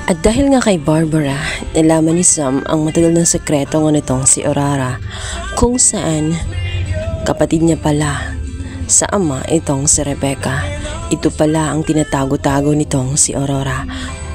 At dahil nga kay Barbara, nalaman ni Sam ang matagal ng sekreto ng nitong si Aurora, kung saan kapatid niya pala sa ama itong si Rebecca. Ito pala ang tinatago-tago nitong si Aurora.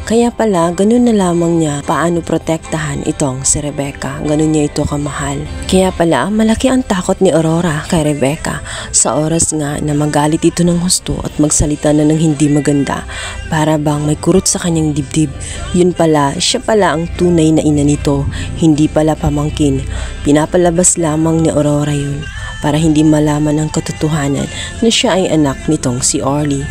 Kaya pala, ganun na lamang niya paano protektahan itong si Rebecca. Ganun niya ito kamahal. Kaya pala, malaki ang takot ni Aurora kay Rebecca sa oras nga na magalit ito ng husto at magsalita na ng hindi maganda para bang may kurot sa kanyang dibdib. Yun pala, siya pala ang tunay na ina nito, hindi pala pamangkin. Pinapalabas lamang ni Aurora yun para hindi malaman ang katotohanan na siya ay anak nitong si Orly.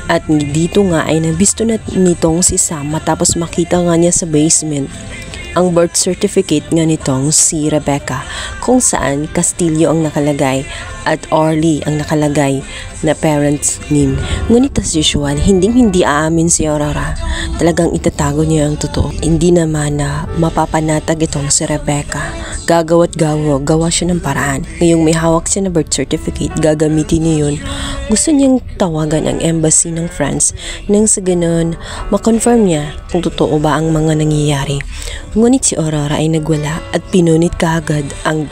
At dito nga ay nabisto na nitong si Sam matapos makita nga niya sa basement ang birth certificate nga nitong si Rebecca, kung saan Castillo ang nakalagay at Orly ang nakalagay na parents name. Ngunit as usual, hindi aamin si Aurora. Talagang itatago niya ang totoo. Hindi naman na mapapanatag itong si Rebecca. Gagawa't gawa siya ng paraan. Ngayong may hawak siya na birth certificate, gagamitin niya yun. Gusto niyang tawagan ang embassy ng France nang sa ganun makonfirm niya kung totoo ba ang mga nangyayari. Ngunit si Aurora ay nagwala at pinunit kaagad ang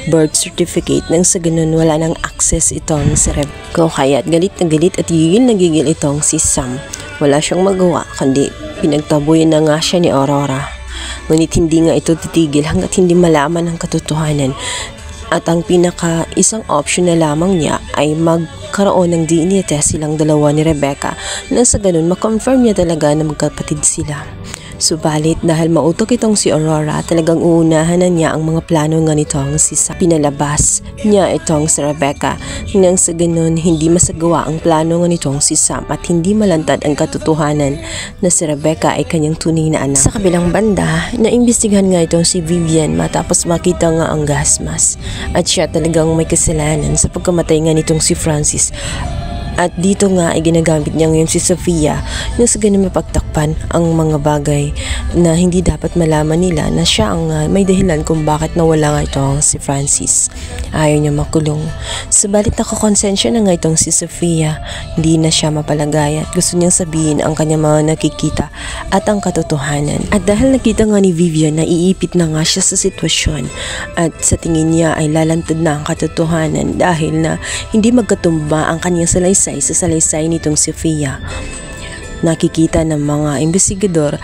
birth certificate nang sa ganun wala nang access itong si Rebecca. Kaya't galit na galit at gigil na gigil itong si Sam. Wala siyang magawa kundi pinagtabuyan na nga siya ni Aurora. Ngunit hindi nga ito titigil hanggat hindi malaman ang katotohanan. At ang isang option na lamang niya ay magkaroon ng DNA test silang dalawa ni Rebecca nang sa ganun makonfirm niya talaga na magkapatid sila. Subalit dahil mautok itong si Aurora, talagang uunahan na niya ang mga plano nga nitong si Sam. Pinalabas niya itong si Rebecca nang sa ganun hindi masagawa ang plano nga nitong si Sam at hindi malantad ang katotohanan na si Rebecca ay kanyang tunay na anak. Sa kabilang banda, naimbestigahan nga itong si Vivian matapos makita nga ang gas mask at siya talagang may kasalanan sa pagkamatay nga nitong si Francis. At dito nga ay ginagamit niya ngayon si Sofia na sa ganun mapagtakpan ang mga bagay na hindi dapat malaman nila na siya ang may dahilan kung bakit nawala nga itong si Francis. Ayaw niya makulong. Subalit nakakonsensya na nga itong si Sofia. Hindi na siya mapalagay at gusto niyang sabihin ang kanyang mga nakikita at ang katotohanan. At dahil nakita nga ni Vivian na iipit na nga siya sa sitwasyon at sa tingin niya ay lalantad na ang katotohanan dahil na hindi magkatumba ang kanyang salaysay sa salaysay nitong Sofia. Nakikita ng mga investigador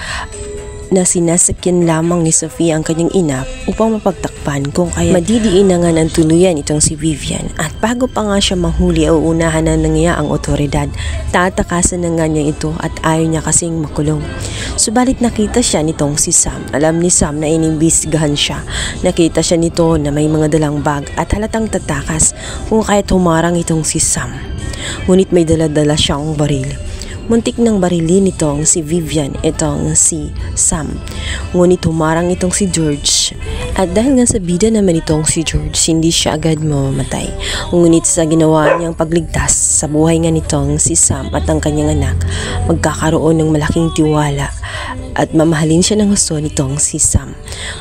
na sinasakyan lamang ni Sofia ang kanyang ina upang mapagtakpan kung kaya madidiin na nga ng tuluyan itong si Vivian. At bago pa nga siya mahuli o unahan na niya ang otoridad, tatakasan na nga niya ito at ayaw niya kasing makulong. Subalit nakita siya nitong si Sam. Alam ni Sam na inimbestigahan siya. Nakita siya nito na may mga dalang bag at halatang tatakas kung kaya tumarang itong si Sam. Ngunit may dala-dala siyang baril. Muntik nang barilin itong si Vivian, itong si Sam. Ngunit humarang itong si George. At dahil nga sa bida naman itong si George, hindi siya agad mamamatay. Ngunit sa ginawa niyang pagligtas sa buhay nga nitong si Sam at ang kanyang anak, magkakaroon ng malaking tiwala at mamahalin siya ng gusto nitong si Sam.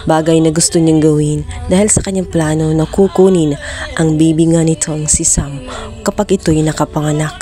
Bagay na gusto niyang gawin dahil sa kanyang plano na kukunin ang baby nga nitong si Sam kapag ito'y nakapanganak.